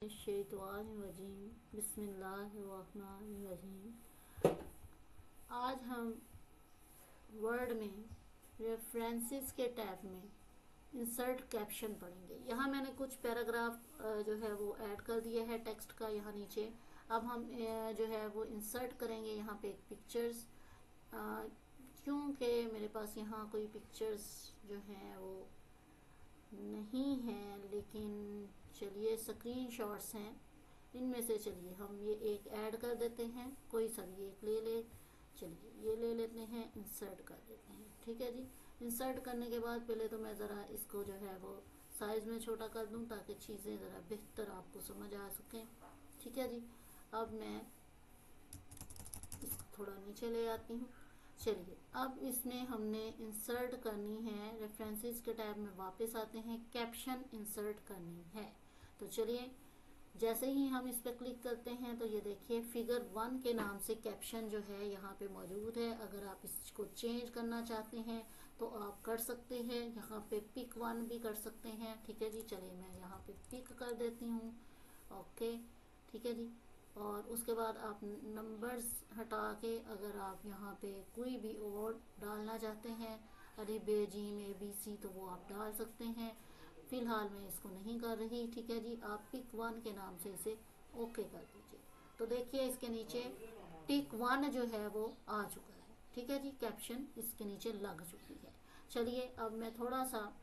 शैतानिर्रजीम बिस्मिल्लाहिर्रहमानिर्रहीम। आज हम वर्ड में रेफरेंसेस के टैब में इंसर्ट कैप्शन पढ़ेंगे। यहाँ मैंने कुछ पैराग्राफ जो है वो ऐड कर दिया है टेक्स्ट का यहाँ नीचे। अब हम जो है वो इंसर्ट करेंगे यहाँ पे एक पिक्चर्स, क्योंकि मेरे पास यहाँ कोई पिक्चर्स जो हैं वो नहीं है, लेकिन चलिए स्क्रीन शॉट्स हैं इनमें से। चलिए हम ये एक ऐड कर देते हैं, कोई सा भी एक ले ले। चलिए ये ले लेते हैं, इंसर्ट कर देते हैं। ठीक है जी। इंसर्ट करने के बाद पहले तो मैं ज़रा इसको जो है वो साइज़ में छोटा कर दूं ताकि चीज़ें ज़रा बेहतर आपको समझ आ सकें। ठीक है जी। अब मैं इसको थोड़ा नीचे ले आती हूँ। चलिए अब इसमें हमने इंसर्ट करनी है, रेफरेंसेस के टैब में वापस आते हैं, कैप्शन इंसर्ट करनी है। तो चलिए जैसे ही हम इस पर क्लिक करते हैं तो ये देखिए फिगर 1 के नाम से कैप्शन जो है यहाँ पे मौजूद है। अगर आप इसको चेंज करना चाहते हैं तो आप कर सकते हैं, यहाँ पे पिक 1 भी कर सकते हैं। ठीक है जी। चलिए मैं यहाँ पे पिक कर देती हूँ। ओके ठीक है जी। और उसके बाद आप नंबर्स हटा के अगर आप यहाँ पे कोई भी और डालना चाहते हैं, अरे बे जीम ABC, तो वो आप डाल सकते हैं। फिलहाल मैं इसको नहीं कर रही। ठीक है जी। आप पिक 1 के नाम से इसे ओके कर दीजिए। तो देखिए इसके नीचे टिक 1 जो है वो आ चुका है। ठीक है जी। कैप्शन इसके नीचे लग चुकी है। चलिए अब मैं थोड़ा सा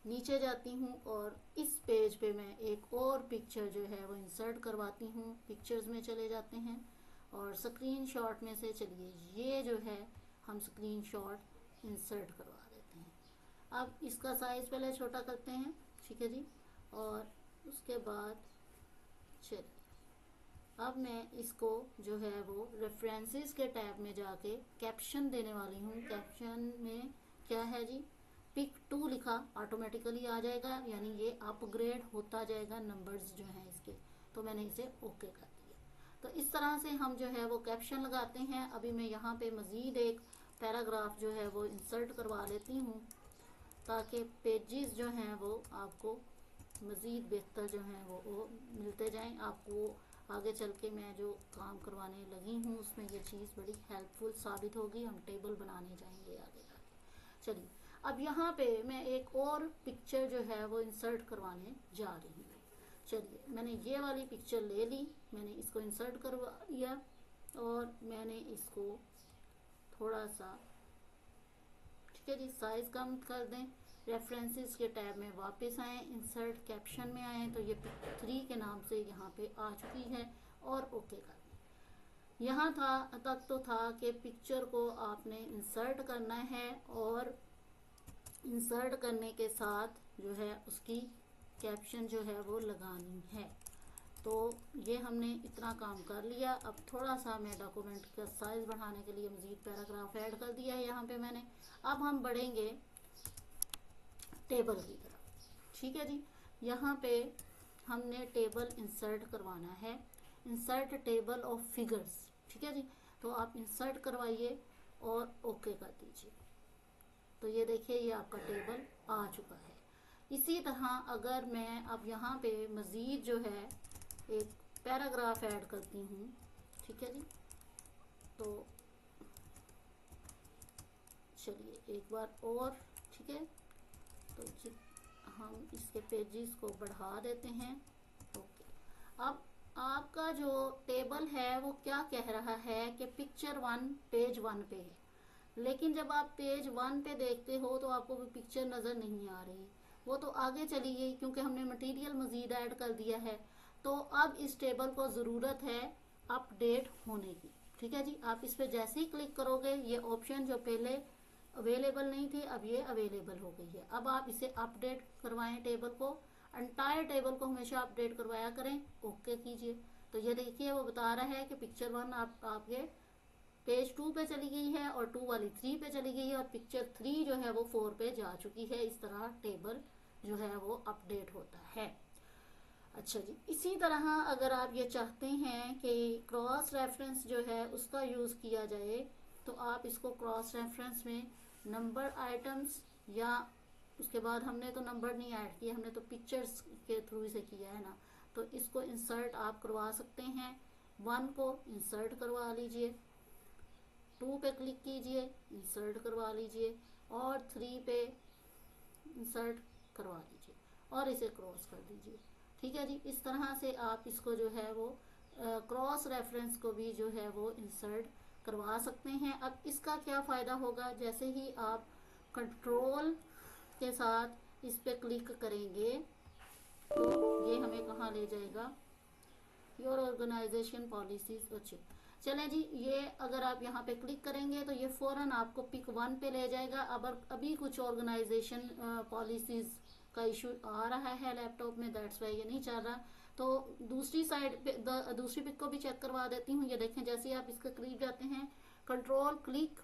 नीचे जाती हूँ और इस पेज पे मैं एक और पिक्चर जो है वो इंसर्ट करवाती हूँ। पिक्चर्स में चले जाते हैं और स्क्रीनशॉट में से चलिए ये जो है हम स्क्रीनशॉट इंसर्ट करवा देते हैं। अब इसका साइज पहले छोटा करते हैं। ठीक है जी। और उसके बाद चलिए अब मैं इसको जो है वो रेफरेंसेस के टैब में जाके कैप्शन देने वाली हूँ। कैप्शन में क्या है जी, पिक 2 लिखा ऑटोमेटिकली आ जाएगा, यानी ये अपग्रेड होता जाएगा नंबर्स जो हैं इसके। तो मैंने इसे ओके कर दिया। तो इस तरह से हम जो है वो कैप्शन लगाते हैं। अभी मैं यहाँ पे मज़ीद एक पैराग्राफ जो है वो इंसर्ट करवा लेती हूँ ताकि पेजेस जो हैं वो आपको मज़ीद बेहतर जो हैं वो मिलते जाएं। आपको आगे चल के मैं जो काम करवाने लगी हूँ उसमें ये चीज़ बड़ी हेल्पफुल साबित होगी। हम टेबल बनाने जाएंगे आगे आगे। चलिए अब यहाँ पे मैं एक और पिक्चर जो है वो इंसर्ट करवाने जा रही हूँ। चलिए मैंने ये वाली पिक्चर ले ली, मैंने इसको इंसर्ट करवा दिया और मैंने इसको थोड़ा सा, ठीक है जी, साइज कम कर दें। रेफरेंसेस के टैब में वापस आए, इंसर्ट कैप्शन में आए तो ये पिक 3 के नाम से यहाँ पे आ चुकी है और ओके कर दें। यहाँ तक तो था कि पिक्चर को आपने इंसर्ट करना है और इंसर्ट करने के साथ जो है उसकी कैप्शन जो है वो लगानी है। तो ये हमने इतना काम कर लिया। अब थोड़ा सा मैं डॉक्यूमेंट का साइज बढ़ाने के लिए मज़ीद पैराग्राफ ऐड कर दिया है यहाँ पे मैंने। अब हम बढ़ेंगे टेबल की तरफ। ठीक है जी। यहाँ पे हमने टेबल इंसर्ट करवाना है, इंसर्ट टेबल ऑफ फिगर्स। ठीक है जी। तो आप इंसर्ट करवाइए और ओके कर दीजिए। तो ये देखिए ये आपका टेबल आ चुका है। इसी तरह अगर मैं अब यहाँ पे मज़ीद जो है एक पैराग्राफ ऐड करती हूँ। ठीक है जी। तो चलिए एक बार और, ठीक है, तो हम इसके पेजेस को बढ़ा देते हैं। ओके। अब आपका जो टेबल है वो क्या कह रहा है कि पिक्चर 1 पेज 1 पे है, लेकिन जब आप पेज 1 पे देखते हो तो आपको वो पिक्चर नज़र नहीं आ रही, वो तो आगे चली गई क्योंकि हमने मटेरियल मज़ीद ऐड कर दिया है। तो अब इस टेबल को ज़रूरत है अपडेट होने की। ठीक है जी। आप इस पर जैसे ही क्लिक करोगे ये ऑप्शन जो पहले अवेलेबल नहीं थी अब ये अवेलेबल हो गई है। अब आप इसे अपडेट करवाएं टेबल को, एंटायर टेबल को हमेशा अपडेट करवाया करें। ओके कीजिए। तो ये देखिए वो बता रहा है कि पिक्चर 1 आपके पेज 2 पे चली गई है और 2 वाली 3 पे चली गई है और पिक्चर 3 जो है वो 4 पे जा चुकी है। इस तरह टेबल जो है वो अपडेट होता है। अच्छा जी। इसी तरह अगर आप ये चाहते हैं कि क्रॉस रेफरेंस जो है उसका यूज़ किया जाए तो आप इसको क्रॉस रेफरेंस में नंबर आइटम्स या उसके बाद हमने तो नंबर नहीं ऐड किया, हमने तो पिक्चर्स के थ्रू से किया है ना, तो इसको इंसर्ट आप करवा सकते हैं। 1 को इंसर्ट करवा लीजिए, 2 पे क्लिक कीजिए, इंसर्ट करवा लीजिए, और 3 पे इंसर्ट करवा लीजिए और इसे क्रॉस कर दीजिए। ठीक है जी, इस तरह से आप इसको जो है वो क्रॉस रेफरेंस को भी जो है वो इंसर्ट करवा सकते हैं। अब इसका क्या फ़ायदा होगा, जैसे ही आप कंट्रोल के साथ इस पे क्लिक करेंगे तो ये हमें कहाँ ले जाएगा, योर ऑर्गेनाइजेशन पॉलिसीज। अच्छे, चलें जी, ये अगर आप यहाँ पे क्लिक करेंगे तो ये फ़ौरन आपको पिक 1 पे ले जाएगा। अब अभी कुछ ऑर्गेनाइजेशन पॉलिसीज का इशू आ रहा है लैपटॉप में, दैट्स वाई ये नहीं चल रहा। तो दूसरी साइड पे दूसरी पिक को भी चेक करवा देती हूँ। ये देखें, जैसे ही आप इसके करीब जाते हैं, control click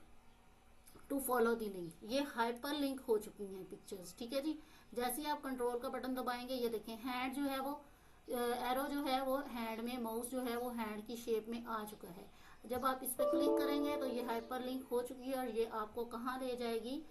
to follow the link, ये हाइपर लिंक हो चुकी हैं पिक्चर्स। ठीक है जी, जैसे ही आप कंट्रोल का बटन दबाएंगे, ये देखें हैंड जो है वो एरो जो है वो हैंड में, माउस जो है वो हैंड की शेप में आ चुका है। जब आप इस पर क्लिक करेंगे तो ये हाइपर लिंक हो चुकी है और ये आपको कहाँ ले जाएगी,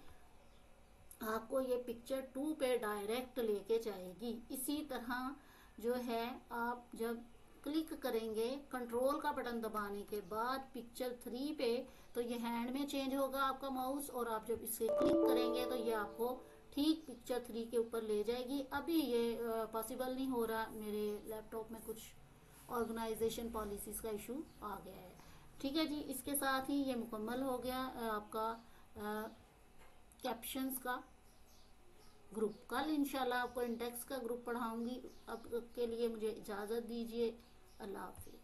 आपको ये पिक्चर 2 पे डायरेक्ट लेके जाएगी। इसी तरह जो है आप जब क्लिक करेंगे कंट्रोल का बटन दबाने के बाद पिक्चर 3 पे, तो ये हैंड में चेंज होगा आपका माउस, और आप जब इसे क्लिक करेंगे तो ये आपको ठीक पिक्चर 3 के ऊपर ले जाएगी। अभी ये पॉसिबल नहीं हो रहा, मेरे लैपटॉप में कुछ ऑर्गेनाइजेशन पॉलिसीज का इशू आ गया है। ठीक है जी, इसके साथ ही ये मुकम्मल हो गया आपका कैप्शंस का ग्रुप। कल इंशाल्लाह आपको इंडेक्स का ग्रुप पढ़ाऊंगी। अब के लिए मुझे इजाज़त दीजिए, अल्लाह हाफिज़।